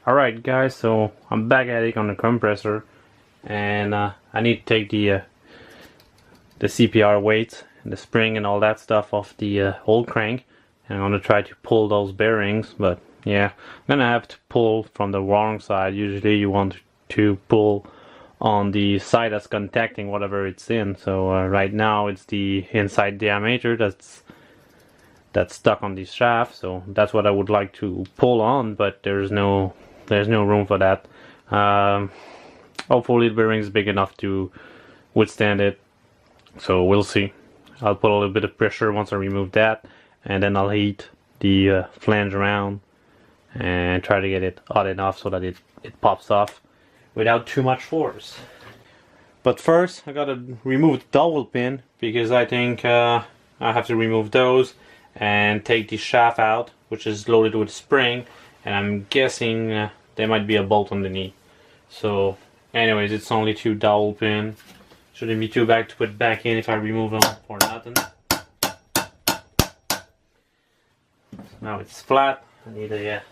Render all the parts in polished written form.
Alright guys, so I'm back at it on the compressor, and I need to take the CPR weight and the spring and all that stuff off the old crank, and I'm gonna try to pull those bearings. But yeah, I'm gonna have to pull from the wrong side. Usually you want to pull on the side that's contacting whatever it's in. So right now it's the inside diameter that's stuck on the shaft, so that's what I would like to pull on, but there's no room for that. Hopefully the bearing is big enough to withstand it, so we'll see. I'll put a little bit of pressure once I remove that, and then I'll heat the flange around and try to get it hot enough so that it pops off without too much force. But first I gotta remove the dowel pin, because I think I have to remove those and take the shaft out, which is loaded with spring, and I'm guessing there might be a bolt underneath. So anyways, it's only 2 dowel pin. Shouldn't be too bad to put back in if I remove them for nothing. Now it's flat. I need a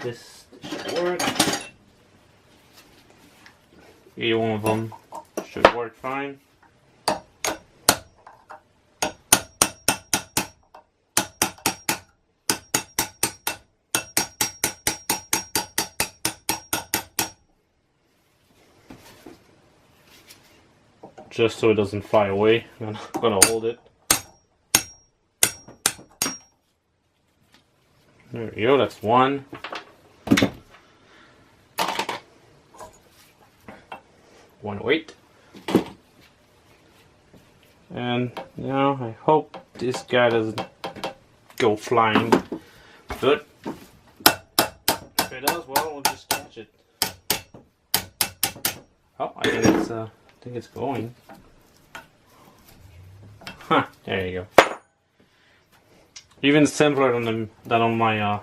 this should work. Either one of them should work fine. Just so it doesn't fly away, I'm gonna hold it. There we go, that's one. One weight. And now I hope this guy doesn't go flying. Good. If it does, well, we'll just catch it. Oh, I think it's going. Huh, there you go. Even simpler than on my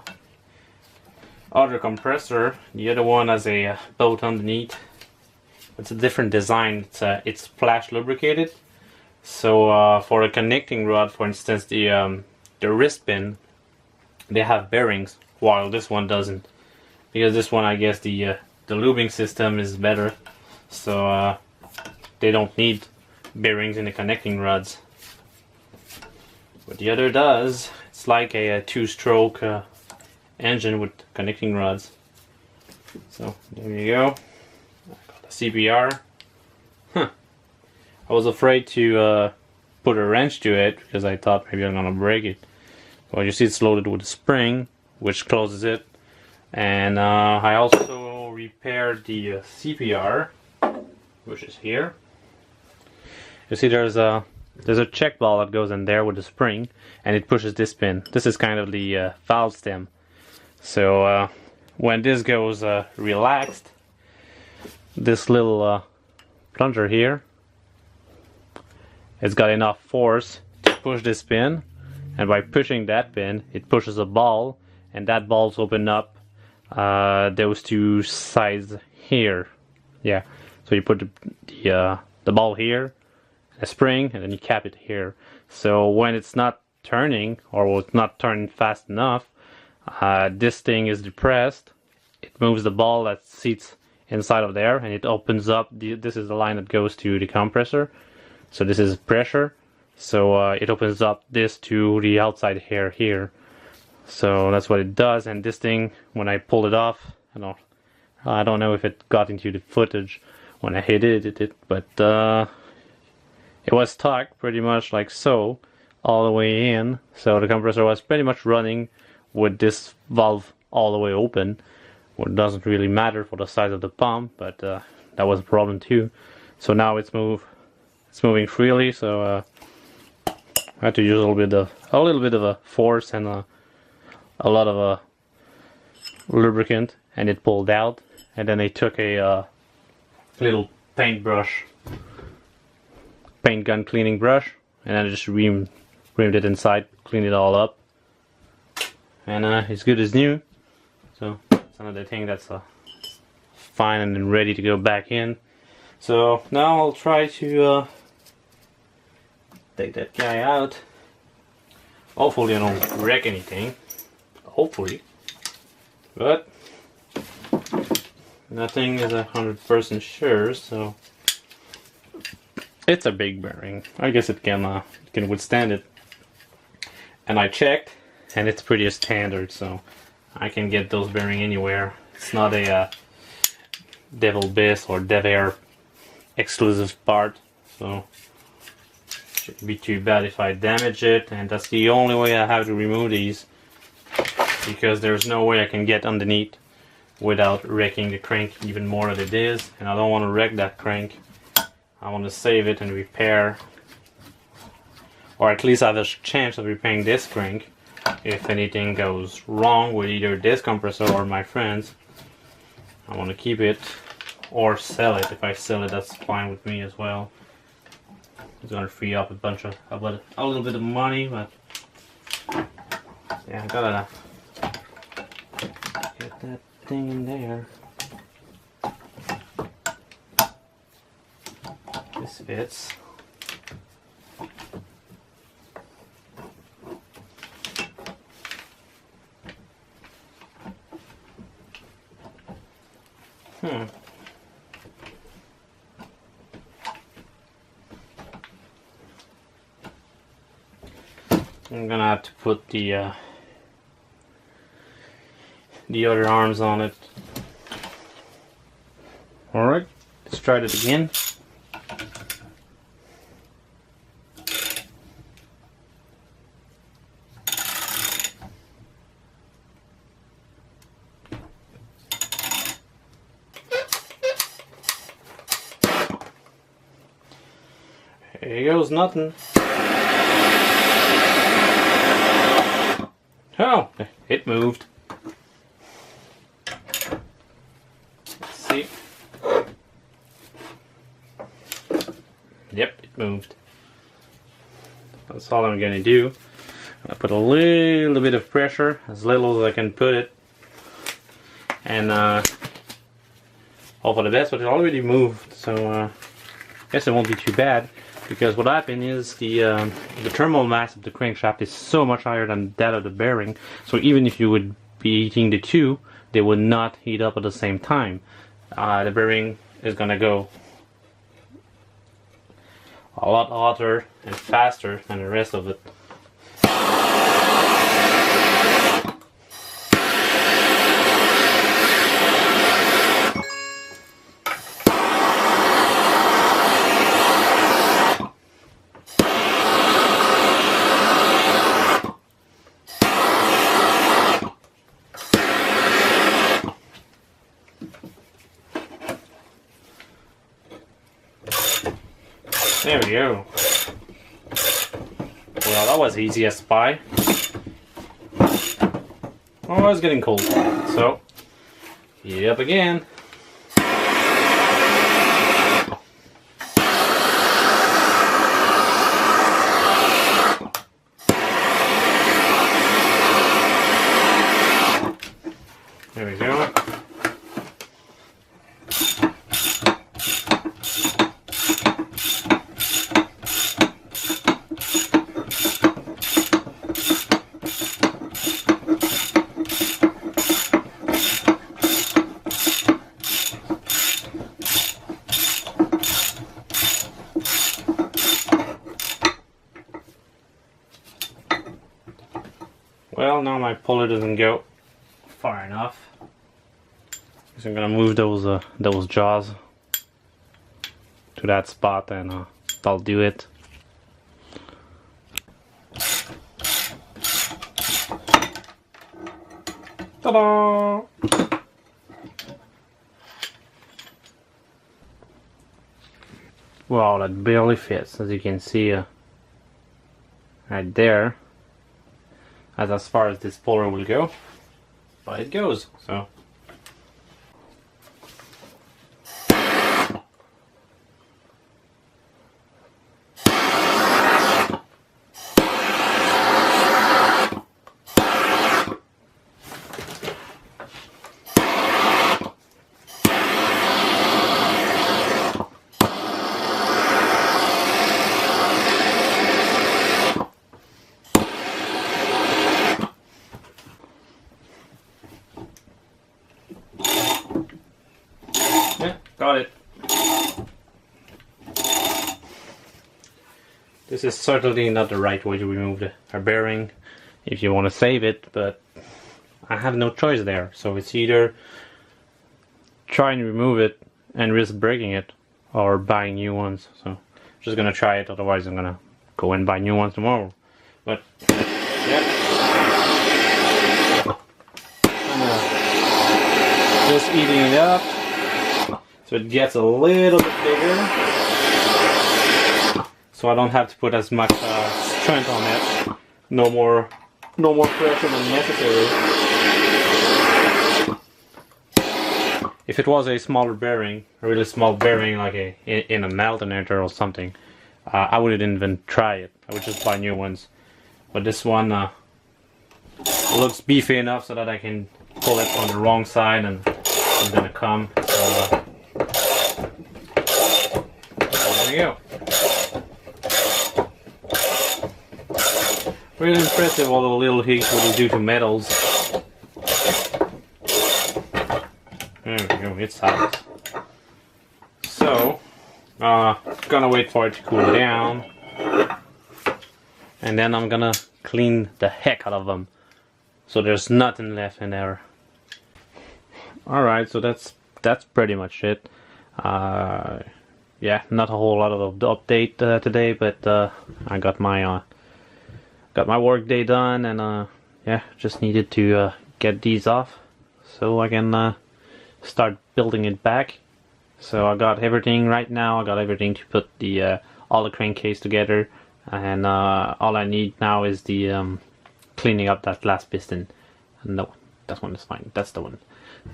other compressor. The other one has a bolt underneath. It's a different design. It's flash lubricated. So for a connecting rod, for instance, the wrist pin, they have bearings, while this one doesn't. Because this one, I guess the lubing system is better, so they don't need bearings in the connecting rods. But the other does. It's like a 2-stroke engine with connecting rods. So there you go. CPR. Huh. I was afraid to put a wrench to it because I thought maybe I'm gonna break it. Well, you see it's loaded with a spring which closes it, and I also repaired the CPR, which is here. You see there's a check ball that goes in there with the spring, and it pushes this pin. This is kind of the valve stem. So when this goes relaxed, this little plunger here, it's got enough force to push this pin, and by pushing that pin it pushes a ball, and that ball's open up those 2 sides here. Yeah, so you put the ball here, a spring, and then you cap it here. So when it's not turning, or it's not turning fast enough, this thing is depressed. It moves the ball that sits inside of there, and it opens up. This is the line that goes to the compressor, so this is pressure, so it opens up this to the outside here. So that's what it does. And this thing, when I pulled it off, I don't know if it got into the footage when I hit it, but it was stuck pretty much like so all the way in, so the compressor was pretty much running with this valve all the way open. Well, it doesn't really matter for the size of the pump, but that was a problem too. So now it's moving freely. So I had to use a little bit of a force and a lot of lubricant, and it pulled out. And then they took a little paint gun cleaning brush, and then I just reamed it inside, cleaned it all up, and it's good as new. So another thing that's fine and ready to go back in. So now I'll try to take that guy out. Hopefully I don't wreck anything. Hopefully. But nothing is 100% sure, so it's a big bearing. I guess it can withstand it. And I checked, and it's pretty standard, so I can get those bearing anywhere. It's not a Devil Biss or devair exclusive part, so shouldn't be too bad if I damage it. And that's the only way I have to remove these, because there's no way I can get underneath without wrecking the crank even more than it is, and I don't want to wreck that crank. I want to save it and repair, or at least have a chance of repairing this crank if anything goes wrong with either this compressor or my friends. I want to keep it or sell it. If I sell it, that's fine with me as well. It's gonna free up a little bit of money, but yeah, I gotta get that thing in there. This fits. I'm gonna have to put the other arms on it. Alright, let's try it again. Here goes nothing. Oh, it moved. Let's see. Yep, it moved. That's all I'm gonna do. I put a little bit of pressure, as little as I can put it, and hope for the best. But it already moved, so I guess it won't be too bad. Because what happened is the thermal mass of the crankshaft is so much higher than that of the bearing, so even if you would be heating the two, they would not heat up at the same time. The bearing is gonna go a lot hotter and faster than the rest of it. There we go. Well, that was easy as pie. Oh, it's getting cold. So, heat it up again. There we go. Well, now my puller doesn't go far enough. So I'm gonna move those jaws to that spot, and I'll do it. Ta-da! Wow, that barely fits, as you can see right there. As far as this puller will go, but it goes, so. Got it. This is certainly not the right way to remove a bearing if you want to save it, but I have no choice there. So it's either try and remove it and risk breaking it, or buying new ones. So just gonna try it, otherwise I'm gonna go and buy new ones tomorrow. But yeah, I'm just eating it up so it gets a little bit bigger, so I don't have to put as much strength on it. No more pressure than necessary. If it was a smaller bearing, a really small bearing, like in an alternator or something, I wouldn't even try it. I would just buy new ones. But this one looks beefy enough so that I can pull it on the wrong side and it's gonna come. So there you go. Really impressive all the little hicks will do to metals. There we go, it's hot. So, gonna wait for it to cool down, and then I'm gonna clean the heck out of them, so there's nothing left in there. Alright, so that's pretty much it. Yeah, not a whole lot of the update today, but I got my work day done, and yeah, just needed to get these off so I can start building it back. So I got everything right now. I got everything to put the all the crankcase together, and all I need now is the cleaning up that last piston. No, that one is fine. That's the one.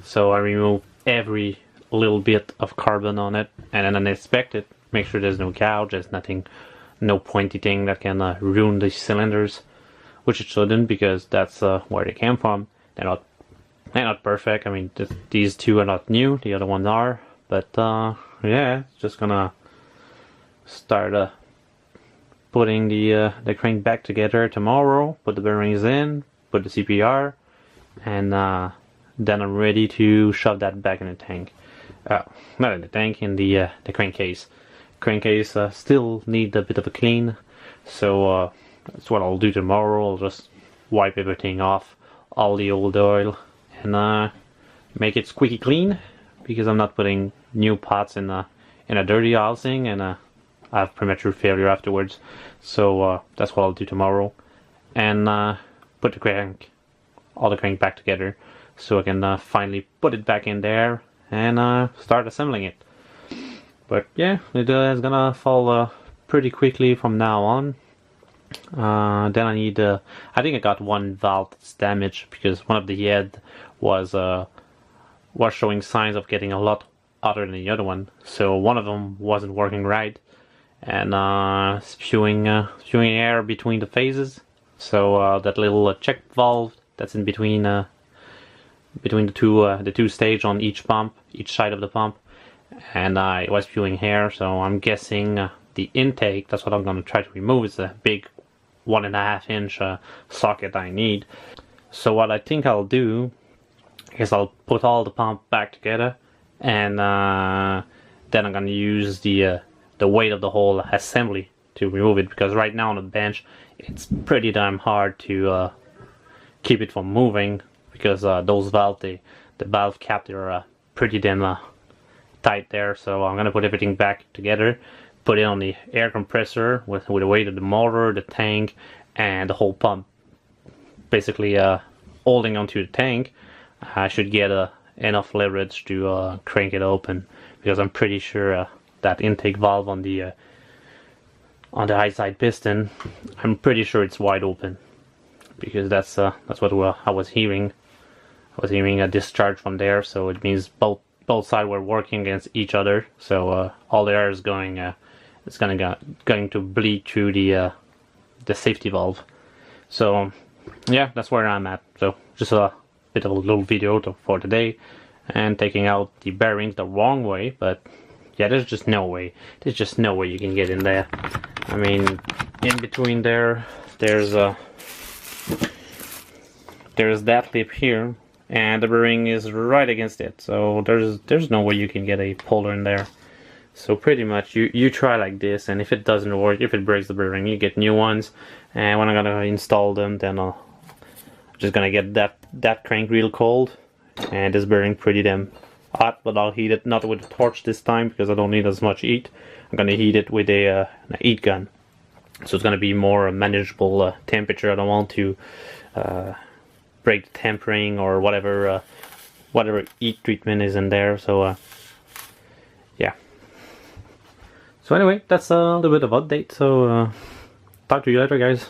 So I remove every little bit of carbon on it, and then I inspect it, make sure there's no gouge, there's nothing, no pointy thing that can ruin the cylinders, which it shouldn't, because that's where they came from. They're not perfect. I mean, these two are not new, the other ones are, but yeah, just gonna start putting the crank back together tomorrow, put the bearings in, put the CPR, and then I'm ready to shove that back in the tank. Not in the tank, in the crankcase. Crankcase still need a bit of a clean, so that's what I'll do tomorrow. I'll just wipe everything off, all the old oil, and make it squeaky clean, because I'm not putting new pots in a dirty housing, and I have premature failure afterwards. So that's what I'll do tomorrow, and put all the crank back together, so I can finally put it back in there and start assembling it. But yeah, it is gonna fall pretty quickly from now on. Then I need, I think I got one valve that's damaged, because one of the head was showing signs of getting a lot hotter than the other one. So one of them wasn't working right, and spewing air between the phases. So that little check valve that's in between the two stage on each pump, each side of the pump, and it was spewing air. So I'm guessing the intake, that's what I'm going to try to remove, is a big 1.5 inch socket I need. So what I think I'll do is I'll put all the pump back together, and then I'm going to use the weight of the whole assembly to remove it, because right now on the bench it's pretty damn hard to keep it from moving, because those valves, the valve cap, they're pretty damn tight there. So I'm going to put everything back together, put it on the air compressor with the weight of the motor, the tank, and the whole pump, basically holding onto the tank. I should get enough leverage to crank it open, because I'm pretty sure that intake valve on the high side piston, I'm pretty sure it's wide open, because that's what I was hearing. I was hearing a discharge from there, so it means both sides were working against each other. So all the air is going, it's going to bleed through the safety valve. So yeah, that's where I'm at. So just a bit of a little video for today, and taking out the bearings the wrong way. But yeah, there's just no way you can get in there. I mean, in between there's that lip here, and the bearing is right against it, so there's no way you can get a puller in there. So pretty much you try like this, and if it doesn't work, if it breaks the bearing, you get new ones. And when I'm gonna install them, then I'm just gonna get that crank real cold and this bearing pretty damn hot, but I'll heat it not with a torch this time because I don't need as much heat. I'm gonna heat it with a heat gun, so it's gonna be more a manageable temperature. I don't want to break the tempering or whatever heat treatment is in there. So yeah. So anyway, that's a little bit of update. So talk to you later, guys.